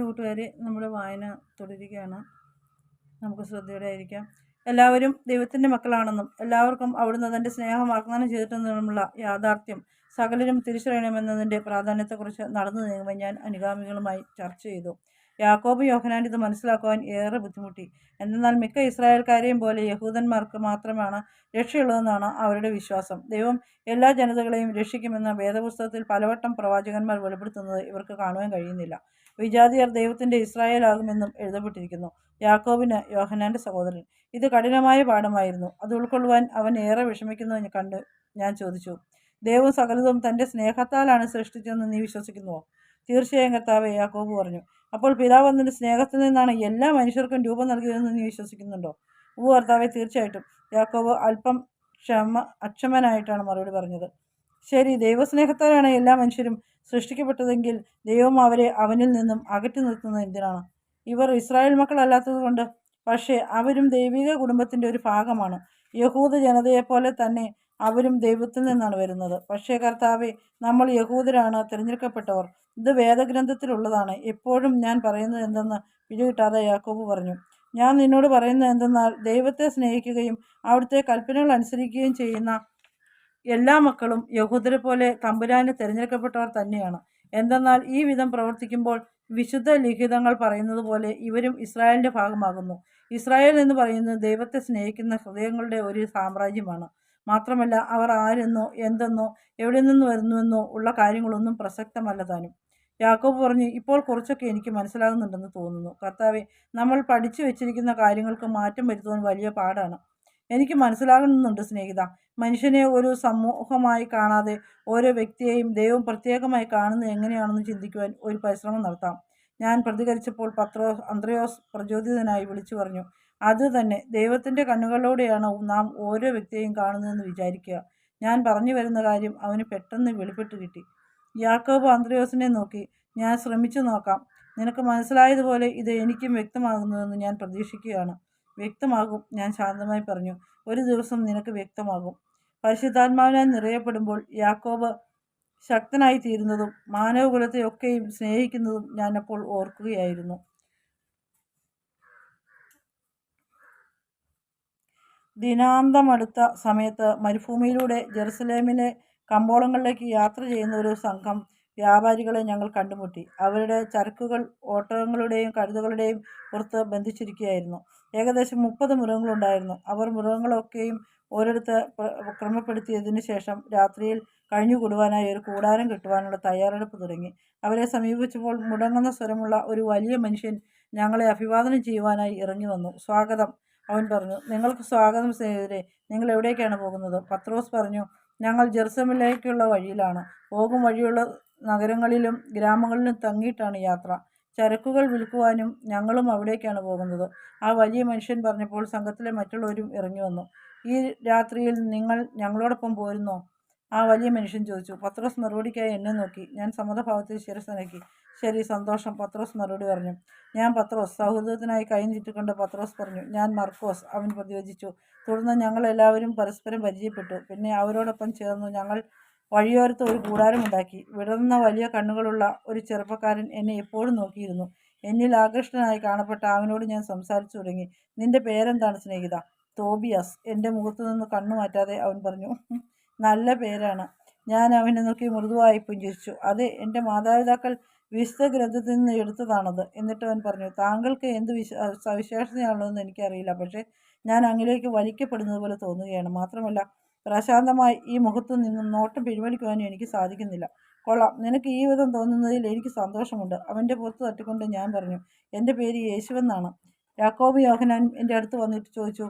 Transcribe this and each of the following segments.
കൂട്ടുകാരെ, നമ്മുടെ വായന തുടരുകയാണ്. നമുക്ക് ശ്രദ്ധയോടെ ആയിരിക്കാം. എല്ലാവരും ദൈവത്തിൻ്റെ മക്കളാണെന്നും എല്ലാവർക്കും അവിടുന്ന് തൻ്റെ സ്നേഹം വാഗ്ദാനം ചെയ്തിട്ടുണ്ടെന്നുമുള്ള യാഥാർത്ഥ്യം സകലരും തിരിച്ചറിയണമെന്നതിൻ്റെ പ്രാധാന്യത്തെക്കുറിച്ച് നടന്നു നീങ്ങുമ്പോൾ ഞാൻ അനുഗാമികളുമായി ചർച്ച ചെയ്തു. യാക്കോബ് യോഹന്നാൻ ഇത് മനസ്സിലാക്കുവാൻ ഏറെ ബുദ്ധിമുട്ടി. എന്നാൽ മിക്ക ഇസ്രായേൽക്കാരെയും പോലെ യഹൂദന്മാർക്ക് മാത്രമാണ് രക്ഷയുള്ളതെന്നാണ് അവരുടെ വിശ്വാസം. ദൈവം എല്ലാ ജനതകളെയും രക്ഷിക്കുമെന്ന് വേദപുസ്തകത്തിൽ പലവട്ടം പ്രവാചകന്മാർ വെളിപ്പെടുത്തുന്നത് ഇവർക്ക് കാണുവാൻ കഴിയുന്നില്ല. വിജാതിയർ ദൈവത്തിൻ്റെ ഇസ്രായേലാകുമെന്നും എഴുതപ്പെട്ടിരിക്കുന്നു. യാക്കോബിന്, യോഹന്നാൻ്റെ സഹോദരൻ, ഇത് കഠിനമായ പാഠമായിരുന്നു. അത് ഉൾക്കൊള്ളുവാൻ അവൻ ഏറെ വിഷമിക്കുന്നു കണ്ട് ഞാൻ ചോദിച്ചു, ദൈവം സകലതും തൻ്റെ സ്നേഹത്താലാണ് സൃഷ്ടിച്ചതെന്ന് നീ വിശ്വസിക്കുന്നുവോ? തീർച്ചയായും കർത്താവേ, യാക്കോബ് പറഞ്ഞു. അപ്പോൾ പിതാവ് അതിൻ്റെ സ്നേഹത്തിൽ നിന്നാണ് എല്ലാ മനുഷ്യർക്കും രൂപം നൽകിയതെന്ന് നീ വിശ്വസിക്കുന്നുണ്ടോ? കർത്താവേ, തീർച്ചയായിട്ടും. യാക്കോബ് അല്പം അക്ഷമനായിട്ടാണ് മറുപടി പറഞ്ഞത്. ശരി, ദൈവസ്നേഹത്താലാണ് എല്ലാ മനുഷ്യരും സൃഷ്ടിക്കപ്പെട്ടതെങ്കിൽ ദൈവം അവരെ അവനിൽ നിന്നും അകറ്റി നിർത്തുന്നത് എന്തിനാണ്? ഇവർ ഇസ്രായേൽ മക്കളല്ലാത്തതുകൊണ്ട്. പക്ഷേ അവരും ദൈവിക കുടുംബത്തിൻ്റെ ഒരു ഭാഗമാണ്. യഹൂദ ജനതയെപ്പോലെ തന്നെ അവരും ദൈവത്തിൽ നിന്നാണ് വരുന്നത്. പക്ഷേ കർത്താവെ, നമ്മൾ യഹൂദരാണ്, തിരഞ്ഞെടുക്കപ്പെട്ടവർ. ഇത് വേദഗ്രന്ഥത്തിലുള്ളതാണ്. എപ്പോഴും ഞാൻ പറയുന്നത് എന്തെന്ന് പിടികിട്ടാതെ യാക്കോബ് പറഞ്ഞു. ഞാൻ നിന്നോട് പറയുന്നത് എന്തെന്നാൽ, ദൈവത്തെ സ്നേഹിക്കുകയും അവിടുത്തെ കൽപ്പനകൾ അനുസരിക്കുകയും ചെയ്യുന്ന എല്ലാ മക്കളും യഹൂദരെ പോലെ തമ്പുരാന് തിരഞ്ഞെടുക്കപ്പെട്ടവർ തന്നെയാണ്. എന്തെന്നാൽ ഈ വിധം പ്രവർത്തിക്കുമ്പോൾ വിശുദ്ധ ലിഖിതങ്ങൾ പറയുന്നത് പോലെ ഇവരും ഇസ്രായേലിൻ്റെ ഭാഗമാകുന്നു. ഇസ്രായേൽ എന്ന് പറയുന്നത് ദൈവത്തെ സ്നേഹിക്കുന്ന ഹൃദയങ്ങളുടെ ഒരു സാമ്രാജ്യമാണ്. മാത്രമല്ല, അവർ ആരെന്നോ എന്തെന്നോ എവിടെ നിന്ന് വരുന്നുവെന്നോ ഉള്ള കാര്യങ്ങളൊന്നും പ്രസക്തമല്ല താനും. യാക്കോബ് പറഞ്ഞു, ഇപ്പോൾ കുറച്ചൊക്കെ എനിക്ക് മനസ്സിലാകുന്നുണ്ടെന്ന് തോന്നുന്നു. കർത്താവെ, നമ്മൾ പഠിച്ചു വെച്ചിരിക്കുന്ന കാര്യങ്ങൾക്ക് മാറ്റം വരുത്തുവാൻ വലിയ പാടാണ്. എനിക്ക് മനസ്സിലാകുന്നുണ്ട് സ്നേഹിത. മനുഷ്യനെ ഒരു സമൂഹമായി കാണാതെ ഓരോ വ്യക്തിയെയും ദൈവം പ്രത്യേകമായി കാണുന്നത് എങ്ങനെയാണെന്ന് ചിന്തിക്കുവാൻ ഒരു പരിശ്രമം നടത്താം. ഞാൻ പ്രതികരിച്ചപ്പോൾ അന്ത്രയോസ് പ്രചോദിതനായി വിളിച്ചു പറഞ്ഞു, അത് തന്നെ, ദൈവത്തിൻ്റെ കണ്ണുകളിലൂടെയാണ് നാം ഓരോ വ്യക്തിയെയും കാണുന്നതെന്ന് വിചാരിക്കുക. ഞാൻ പറഞ്ഞു വരുന്ന കാര്യം അവന് പെട്ടെന്ന് വെളിപ്പെട്ട് കിട്ടി. യാക്കോബ് അന്ത്രയോസിനെ നോക്കി, ഞാൻ ശ്രമിച്ചു നോക്കാം. നിനക്ക് മനസ്സിലായതുപോലെ ഇത് എനിക്കും വ്യക്തമാകുന്നതെന്ന് ഞാൻ പ്രതീക്ഷിക്കുകയാണ്. വ്യക്തമാകും, ഞാൻ ശാന്തമായി പറഞ്ഞു. ഒരു ദിവസം നിനക്ക് വ്യക്തമാകും. പരിശുദ്ധാത്മാവിനാൽ നിറയപ്പെടുമ്പോൾ യാക്കോബ് ശക്തനായി തീരുന്നതും മാനവകുലത്തെയൊക്കെയും സ്നേഹിക്കുന്നതും ഞാനപ്പോൾ ഓർക്കുകയായിരുന്നു. ദിനാന്തമടുത്ത സമയത്ത് മരുഭൂമിയിലൂടെ ജെറുസലേമിലെ കമ്പോളങ്ങളിലേക്ക് യാത്ര ചെയ്യുന്ന ഒരു സംഘം വ്യാപാരികളെ ഞങ്ങൾ കണ്ടുമുട്ടി. അവരുടെ ചരക്കുകൾ ഒട്ടകങ്ങളുടെയും കഴുതകളുടെയും പുറത്ത് ബന്ധിച്ചിരിക്കുകയായിരുന്നു. ഏകദേശം 30 മൃഗങ്ങളുണ്ടായിരുന്നു. അവർ മൃഗങ്ങളൊക്കെയും ഒരിടത്ത് ക്രമപ്പെടുത്തിയതിനു ശേഷം രാത്രിയിൽ കഴിഞ്ഞുകൂടുവാനായി ഒരു കൂടാരം കെട്ടുവാനുള്ള തയ്യാറെടുപ്പ് തുടങ്ങി. അവരെ സമീപിച്ചപ്പോൾ മുടങ്ങുന്ന സ്വരമുള്ള ഒരു വലിയ മനുഷ്യൻ ഞങ്ങളെ അഭിവാദനം ചെയ്യുവാനായി ഇറങ്ങി വന്നു. സ്വാഗതം, അവൻ പറഞ്ഞു. നിങ്ങൾക്ക് സ്വാഗതം സ്നേഹിതരെ. നിങ്ങൾ എവിടേക്കാണ് പോകുന്നത്? പത്രോസ് പറഞ്ഞു, ഞങ്ങൾ ജെറുസലേമിലേക്കുള്ള വഴിയിലാണ്. പോകും വഴിയുള്ള നഗരങ്ങളിലും ഗ്രാമങ്ങളിലും തങ്ങിയിട്ടാണ് യാത്ര. ചരക്കുകൾ വിൽക്കുവാനും ഞങ്ങളും അവിടേക്കാണ് പോകുന്നത്. ആ വലിയ മനുഷ്യൻ പറഞ്ഞപ്പോൾ സംഘത്തിലെ മറ്റുള്ളവരും ഇറങ്ങി വന്നു. ഈ രാത്രിയിൽ നിങ്ങൾ ഞങ്ങളോടൊപ്പം പോരുന്നോ? ആ വലിയ മനുഷ്യൻ ചോദിച്ചു. പത്രോസ് മറുപടിക്കായി എന്നെ നോക്കി. ഞാൻ സമ്മതഭാവത്തിൽ ശിരസ്സനക്കി. ശരി, സന്തോഷം, പത്രോസ് മറുപടി പറഞ്ഞു. ഞാൻ പത്രോസ്. സൗഹൃദത്തിനായി കൈ നീട്ടിക്കൊണ്ട് പത്രോസ് പറഞ്ഞു. ഞാൻ മർക്കോസ്, അവൻ പ്രതിവചിച്ചു. തുടർന്ന് ഞങ്ങൾ എല്ലാവരും പരസ്പരം പരിചയപ്പെട്ടു. പിന്നെ അവരോടൊപ്പം ചേർന്നു ഞങ്ങൾ വഴിയോരത്ത് ഒരു കൂടാരമുണ്ടാക്കി. വിടർന്ന വലിയ കണ്ണുകളുള്ള ഒരു ചെറുപ്പക്കാരൻ എന്നെ എപ്പോഴും നോക്കിയിരുന്നു. എന്നിൽ ആകൃഷ്ടനായി കാണപ്പെട്ട അവനോട് ഞാൻ സംസാരിച്ചു തുടങ്ങി. നിന്റെ പേരെന്താണ് സ്നേഹിത? തോബിയാസ്. എൻ്റെ മുഖത്തു നിന്ന് കണ്ണു മാറ്റാതെ അവൻ പറഞ്ഞു. നല്ല പേരാണ്. ഞാൻ അവനെ നോക്കി മൃദുവായി പുഞ്ചിരിച്ചു. അതെ, എൻ്റെ മാതാപിതാക്കൾ വിശുദ്ധ ഗ്രന്ഥത്തിൽ നിന്ന് എടുത്തതാണത്. എന്നിട്ട് അവൻ പറഞ്ഞു, താങ്കൾക്ക് എന്ത് സവിശേഷതയാണുള്ളതെന്ന് എനിക്കറിയില്ല. പക്ഷേ ഞാൻ അങ്ങിലേക്ക് വലിക്കപ്പെടുന്നത് പോലെ തോന്നുകയാണ്. മാത്രമല്ല, പ്രശാന്തമായി ഈ മുഖത്തു നിന്നും നോട്ടം പിൻവലിക്കുവാനും എനിക്ക് സാധിക്കുന്നില്ല. കൊള്ളാം, നിനക്ക് ഈ വിധം തോന്നുന്നതിൽ എനിക്ക് സന്തോഷമുണ്ട്. അവൻ്റെ പുറത്ത് തട്ടിക്കൊണ്ട് ഞാൻ പറഞ്ഞു, എൻ്റെ പേര് യേശുവെന്നാണ്. യാക്കോബ് യോഹന്നാൻ എൻ്റെ അടുത്ത് വന്നിട്ട് ചോദിച്ചു,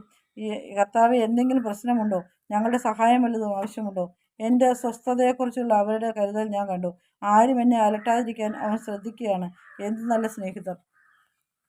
കർത്താവേ, എന്തെങ്കിലും പ്രശ്നമുണ്ടോ? ഞങ്ങളുടെ സഹായം വല്ലതും ആവശ്യമുണ്ടോ? എൻ്റെ സ്വസ്ഥതയെക്കുറിച്ചുള്ള അവരുടെ കരുതൽ ഞാൻ കണ്ടു. ആരും എന്നെ അലട്ടാതിരിക്കാൻ അവൻ ശ്രദ്ധിക്കുകയാണ്. എന്ത് നല്ല സ്നേഹിതർ!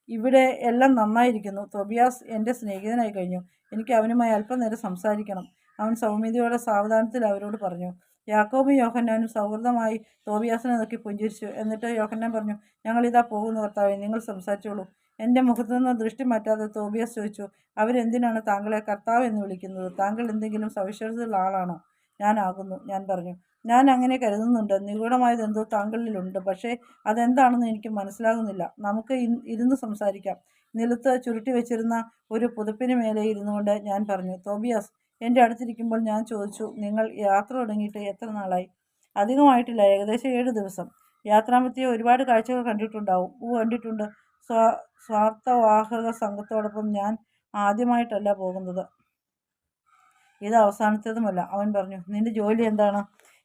ഇവിടെ എല്ലാം നന്നായിരിക്കുന്നു. തോബിയാസ് എൻ്റെ സ്നേഹിതനായി കഴിഞ്ഞു. എനിക്ക് അവനുമായി അല്പനേരം സംസാരിക്കണം. അവൻ സൗമ്യതയോടെ സാവധാനത്തിൽ അവരോട് പറഞ്ഞു. യാക്കോബും യോഹന്നാനും സൗഹൃദമായി തോബിയാസിനെ നോക്കി പുഞ്ചിരിച്ചു. എന്നിട്ട് യോഹന്നാൻ പറഞ്ഞു, ഞങ്ങളിതാ പോകുന്നു കർത്താവേ, നിങ്ങൾ സംസാരിച്ചോളൂ. എൻ്റെ മുഖത്തു നിന്ന് ദൃഷ്ടി മാറ്റാതെ തോബിയാസ് ചോദിച്ചു, അവരെന്തിനാണ് താങ്കളെ കർത്താവ് എന്ന് വിളിക്കുന്നത്? താങ്കൾ എന്തെങ്കിലും സവിശേഷതയുള്ള ആളാണോ? ഞാനാകുന്നു, ഞാൻ പറഞ്ഞു. ഞാൻ അങ്ങനെ കരുതുന്നുണ്ട്. നിഗൂഢമായതെന്തോ താങ്കളിലുണ്ട്. പക്ഷേ അതെന്താണെന്ന് എനിക്ക് മനസ്സിലാകുന്നില്ല. നമുക്ക് ഇരുന്ന് സംസാരിക്കാം. നിലത്ത് ചുരുട്ടി വെച്ചിരുന്ന ഒരു പുതപ്പിന് മേലെ ഇരുന്നുകൊണ്ട് ഞാൻ പറഞ്ഞു. തോബിയാസ് എൻ്റെ അടുത്തിരിക്കുമ്പോൾ ഞാൻ ചോദിച്ചു, നിങ്ങൾ യാത്ര തുടങ്ങിയിട്ട് എത്ര നാളായി? അധികമായിട്ടില്ല, ഏകദേശം 7 ദിവസം. യാത്രാമധ്യേ ഒരുപാട് കാഴ്ചകൾ കണ്ടിട്ടുണ്ടാവും. കണ്ടിട്ടുണ്ട്. സ്വാർത്ഥവാഹക സംഘത്തോടൊപ്പം ഞാൻ ആദ്യമായിട്ടല്ല പോകുന്നത്. ഇത് അവസാനത്തേതുമല്ല, അവൻ പറഞ്ഞു. നിന്റെ ജോലി എന്താണ്?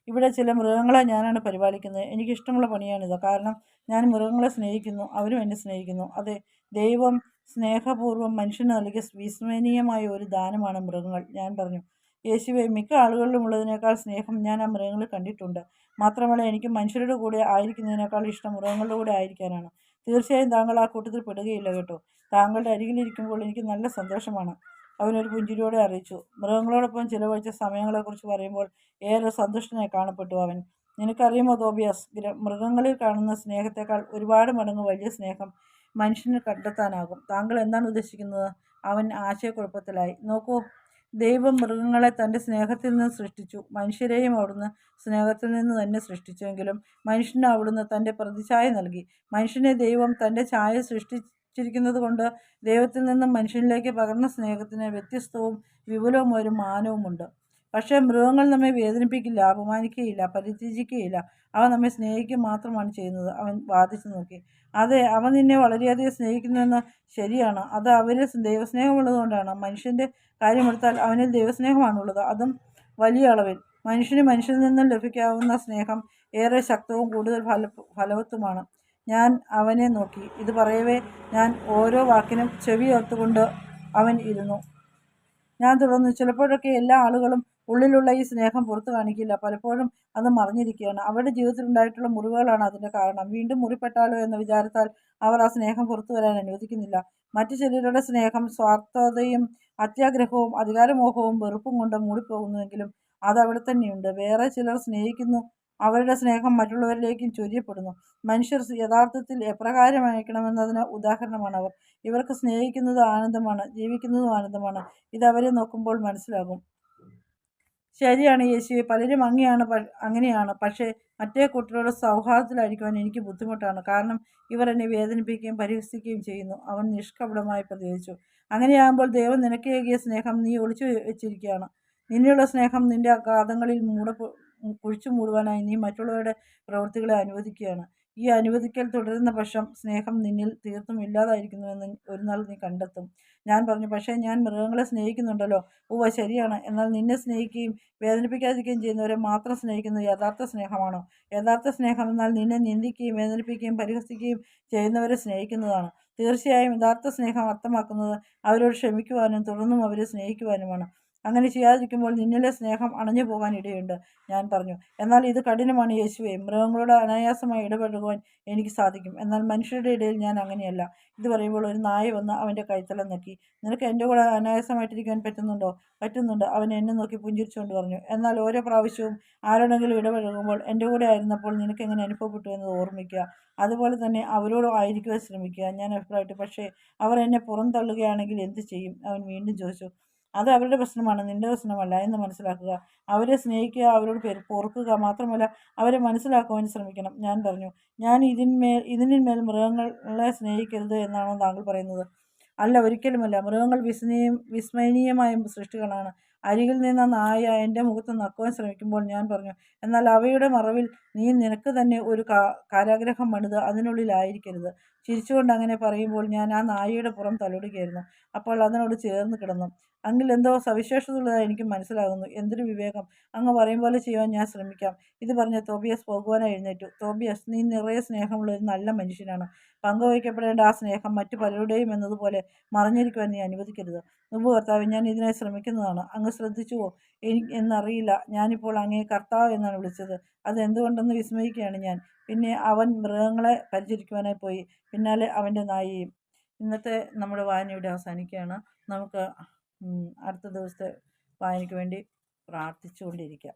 ഇവിടെ ചില മൃഗങ്ങളെ ഞാനാണ് പരിപാലിക്കുന്നത്. എനിക്കിഷ്ടമുള്ള പണിയാണിത്. കാരണം ഞാൻ മൃഗങ്ങളെ സ്നേഹിക്കുന്നു, അവരും എന്നെ സ്നേഹിക്കുന്നു. അതെ, ദൈവം സ്നേഹപൂർവ്വം മനുഷ്യന് നൽകിയ വിസ്മരണീയമായ ഒരു ദാനമാണ് മൃഗങ്ങൾ. ഞാൻ പറഞ്ഞു. യേശുവെ, മിക്ക ആളുകളിലും ഉള്ളതിനേക്കാൾ സ്നേഹം ഞാൻ ആ മൃഗങ്ങളിൽ കണ്ടിട്ടുണ്ട്. മാത്രമല്ല, എനിക്ക് മനുഷ്യരുടെ കൂടെ ആയിരിക്കുന്നതിനേക്കാൾ ഇഷ്ടം മൃഗങ്ങളുടെ കൂടെ ആയിരിക്കാനാണ്. തീർച്ചയായും താങ്കൾ ആ കൂട്ടത്തിൽ പെടുകയില്ല കേട്ടോ. താങ്കളുടെ അരികിലിരിക്കുമ്പോൾ എനിക്ക് നല്ല സന്തോഷമാണ്, അവനൊരു പുഞ്ചിരിയോടെ അറിയിച്ചു. മൃഗങ്ങളോടൊപ്പം ചിലവഴിച്ച സമയങ്ങളെക്കുറിച്ച് പറയുമ്പോൾ ഏറെ സന്തുഷ്ടനായി കാണപ്പെട്ടു അവൻ. നിനക്കറിയുമോ തോബിയാസ്, മൃഗങ്ങളിൽ കാണുന്ന സ്നേഹത്തെക്കാൾ ഒരുപാട് മടങ്ങ് വലിയ സ്നേഹം മനുഷ്യന് കണ്ടെത്താനാകും. താങ്കൾ എന്താണ് ഉദ്ദേശിക്കുന്നത്? അവൻ ആശയക്കുഴപ്പത്തിലായി. നോക്കൂ, ദൈവം മൃഗങ്ങളെ തൻ്റെ സ്നേഹത്തിൽ നിന്ന് സൃഷ്ടിച്ചു. മനുഷ്യരെയും അവിടുന്ന് സ്നേഹത്തിൽ നിന്ന് തന്നെ സൃഷ്ടിച്ചുവെങ്കിലും മനുഷ്യന് അവിടുന്ന് തൻ്റെ പ്രതിച്ഛായ നൽകി. മനുഷ്യനെ ദൈവം തൻ്റെ ഛായ സൃഷ്ടിച്ചിരിക്കുന്നത് കൊണ്ട് ദൈവത്തിൽ നിന്നും മനുഷ്യനിലേക്ക് പകർന്ന സ്നേഹത്തിന് വ്യത്യസ്തവും വിപുലവും ഒരു മാനവുമുണ്ട്. പക്ഷേ മൃഗങ്ങൾ നമ്മെ വേദനിപ്പിക്കില്ല, അപമാനിക്കുകയില്ല, പരിത്യജിക്കുകയില്ല. അവ നമ്മെ സ്നേഹിക്കുക മാത്രമാണ് ചെയ്യുന്നത്. അവൻ വാദിച്ചു നോക്കി. അതെ, അവ നിന്നെ വളരെയധികം സ്നേഹിക്കുന്നുവെന്ന് ശരിയാണ്. അത് അവരിൽ ദൈവസ്നേഹമുള്ളതുകൊണ്ടാണ്. മനുഷ്യൻ്റെ കാര്യമെടുത്താൽ അവനിൽ ദൈവസ്നേഹമാണുള്ളത്, അതും വലിയ അളവിൽ. മനുഷ്യന് മനുഷ്യനിൽ നിന്നും ലഭിക്കാവുന്ന സ്നേഹം ഏറെ ശക്തവും കൂടുതൽ ഫലവത്തുമാണ്. ഞാൻ അവനെ നോക്കി. ഇത് പറയവേ ഞാൻ ഓരോ വാക്കിനും ചെവിയോർത്തുകൊണ്ട് അവൻ ഇരുന്നു. ഞാൻ തുടർന്നു. ചിലപ്പോഴൊക്കെ എല്ലാ ആളുകളും ഉള്ളിലുള്ള ഈ സ്നേഹം പുറത്തു കാണിക്കില്ല. പലപ്പോഴും അത് മറഞ്ഞിരിക്കുകയാണ്. അവരുടെ ജീവിതത്തിലുണ്ടായിട്ടുള്ള മുറിവുകളാണ് അതിൻ്റെ കാരണം. വീണ്ടും മുറിപ്പെട്ടാലോ എന്ന വിചാരത്താൽ അവർ ആ സ്നേഹം പുറത്തു വരാൻ അനുവദിക്കുന്നില്ല. മറ്റു ചിലരുടെ സ്നേഹം സ്വാർത്ഥതയും അത്യാഗ്രഹവും അധികാരമോഹവും വെറുപ്പും കൊണ്ട് മൂടിപ്പോകുന്നുവെങ്കിലും അത് അവിടെ തന്നെയുണ്ട്. വേറെ ചിലർ സ്നേഹിക്കുന്നു, അവരുടെ സ്നേഹം മറ്റുള്ളവരിലേക്കും ചൊരിയപ്പെടുന്നു. മനുഷ്യർ യഥാർത്ഥത്തിൽ എപ്രകാരമായിരിക്കണമെന്നതിന് ഉദാഹരണമാണ് അവർ. ഇവർക്ക് സ്നേഹിക്കുന്നത് ആനന്ദമാണ്, ജീവിക്കുന്നതും ആനന്ദമാണ്. ഇത് അവരെ നോക്കുമ്പോൾ മനസ്സിലാകും. ശരിയാണ് യേശുവെ, പലരും അങ്ങനെയാണ്. പക്ഷേ മറ്റേ കൂട്ടരോട് സൗഹാർദ്ദത്തിലായിരിക്കുവാൻ എനിക്ക് ബുദ്ധിമുട്ടാണ്. കാരണം ഇവർ എന്നെ വേദനിപ്പിക്കുകയും പരിഹസിക്കുകയും ചെയ്യുന്നു. അവൻ നിഷ്കപടമായി പ്രതികരിച്ചു. അങ്ങനെയാകുമ്പോൾ ദൈവം നിനക്കേകിയ സ്നേഹം നീ ഒളിച്ചു വെച്ചിരിക്കുകയാണ്. നിന്നെയുള്ള സ്നേഹം നിന്റെ അഗാധങ്ങളിൽ കുഴിച്ചു മൂടുവാനായി നീ മറ്റുള്ളവരുടെ പ്രവൃത്തികളെ അനുവദിക്കുകയാണ്. ഈ അനുവദിക്കൽ തുടരുന്ന പക്ഷം സ്നേഹം നിന്നിൽ തീർത്തും ഇല്ലാതായിരിക്കുന്നുവെന്ന് ഒരു നാൾ നീ കണ്ടെത്തും. ഞാൻ പറഞ്ഞു. പക്ഷേ ഞാൻ മൃഗങ്ങളെ സ്നേഹിക്കുന്നുണ്ടല്ലോ. ഉവ്വ, ശരിയാണ്. എന്നാൽ നിന്നെ സ്നേഹിക്കുകയും വേദനിപ്പിക്കാതിരിക്കുകയും ചെയ്യുന്നവരെ മാത്രം സ്നേഹിക്കുന്നത് യഥാർത്ഥ സ്നേഹമാണോ? യഥാർത്ഥ സ്നേഹം എന്നാൽ നിന്നെ നിന്ദിക്കുകയും വേദനിപ്പിക്കുകയും പരിഹസിക്കുകയും ചെയ്യുന്നവരെ സ്നേഹിക്കുന്നതാണ്. തീർച്ചയായും യഥാർത്ഥ സ്നേഹം അർത്ഥമാക്കുന്നത് അവരോട് ക്ഷമിക്കുവാനും തുടർന്നും അവരെ സ്നേഹിക്കുവാനുമാണ്. അങ്ങനെ ചെയ്യാതിരിക്കുമ്പോൾ നിന്നിലെ സ്നേഹം അണഞ്ഞു പോകാൻ ഇടയുണ്ട്. ഞാൻ പറഞ്ഞു. എന്നാൽ ഇത് കഠിനമാണ് യേശുവേ. മൃഗങ്ങളോട് അനായാസമായി ഇടപെടുവാൻ എനിക്ക് സാധിക്കും, എന്നാൽ മനുഷ്യരുടെ ഇടയിൽ ഞാൻ അങ്ങനെയല്ല. ഇത് പറയുമ്പോൾ ഒരു നായ വന്ന് അവൻ്റെ കൈത്തലം നക്കി. നിനക്ക് എൻ്റെ കൂടെ അനായാസമായിട്ടിരിക്കാൻ പറ്റുന്നുണ്ടോ? പറ്റുന്നുണ്ട്, അവൻ എന്നെ നോക്കി പുഞ്ചിരിച്ചുകൊണ്ട് പറഞ്ഞു. എന്നാൽ ഓരോ പ്രാവശ്യവും ആരോടെങ്കിലും ഇടപഴകുമ്പോൾ എൻ്റെ കൂടെ ആയിരുന്നപ്പോൾ നിനക്ക് എങ്ങനെ അനുഭവപ്പെട്ടു എന്നത് ഓർമ്മിക്കുക. അതുപോലെ തന്നെ അവരോടും ആയിരിക്കുവാൻ ശ്രമിക്കുക. ഞാൻ അഭിപ്രായപ്പെട്ടു. പക്ഷേ അവർ എന്നെ പുറന്തള്ളുകയാണെങ്കിൽ എന്ത് ചെയ്യും? അവൻ വീണ്ടും ചോദിച്ചു. അത് അവരുടെ പ്രശ്നമാണ്, നിന്റെ പ്രശ്നമല്ല എന്ന് മനസ്സിലാക്കുക. അവരെ സ്നേഹിക്കുക, അവരോട് പൊറുക്കുക, മാത്രമല്ല അവരെ മനസ്സിലാക്കുവാൻ ശ്രമിക്കണം. ഞാൻ പറഞ്ഞു. ഞാൻ ഇതിന്മേൽ മൃഗങ്ങളെ സ്നേഹിക്കരുത് എന്നാണോ താങ്കൾ പറയുന്നത്? അല്ല, ഒരിക്കലുമല്ല. മൃഗങ്ങൾ വിസ്മരണീയമായ സൃഷ്ടികളാണ്. അരികിൽ നിന്ന നായ എൻ്റെ മുഖത്ത് നക്കുവാൻ ശ്രമിക്കുമ്പോൾ ഞാൻ പറഞ്ഞു. എന്നാൽ അവയുടെ മറവിൽ നീ നിനക്ക് തന്നെ ഒരു കാരാഗ്രഹം പണിത് അതിനുള്ളിലായിരിക്കരുത്. ചിരിച്ചുകൊണ്ട് അങ്ങനെ പറയുമ്പോൾ ഞാൻ ആ നായയുടെ പുറം തലോടുകയായിരുന്നു. അപ്പോൾ അതിനോട് ചേർന്ന് കിടന്നു. അങ്ങിൽ എന്തോ സവിശേഷതയുള്ളതായി എനിക്ക് മനസ്സിലാകുന്നു. എന്തൊരു വിവേകം! അങ്ങ് പറയും പോലെ ചെയ്യുവാൻ ഞാൻ ശ്രമിക്കാം. ഇത് പറഞ്ഞ് തോബിയാസ് പോകുവാനായി എഴുന്നേറ്റു. തോബിയാസ്, നീ നിറയെ സ്നേഹമുള്ള ഒരു നല്ല മനുഷ്യനാണ്. പങ്കുവയ്ക്കപ്പെടേണ്ട ആ സ്നേഹം മറ്റു പലരുടെയും എന്നതുപോലെ മറഞ്ഞിരിക്കുവാൻ നീ അനുവദിക്കരുത്. ഉവ്വ് കർത്താവേ, ഞാൻ ഇതിനായി ശ്രമിക്കുന്നതാണ്. അങ്ങ് ശ്രദ്ധിച്ചുവോ എന്നറിയില്ല. ഞാനിപ്പോൾ അങ്ങയെ കർത്താവ് എന്നാണ് വിളിച്ചത്. അത് എന്തുകൊണ്ടെന്ന് വിസ്മയിക്കുകയാണ് ഞാൻ. പിന്നെ അവൻ മൃഗങ്ങളെ പരിചരിക്കുവാനായി പോയി, പിന്നാലെ അവൻ്റെ നായയും. ഇന്നത്തെ നമ്മുടെ വായന ഇവിടെ അവസാനിക്കുകയാണ്. നമുക്ക് അടുത്ത ദിവസത്തെ വായനയ്ക്ക് വേണ്ടി പ്രാർത്ഥിച്ചുകൊണ്ടിരിക്കാം.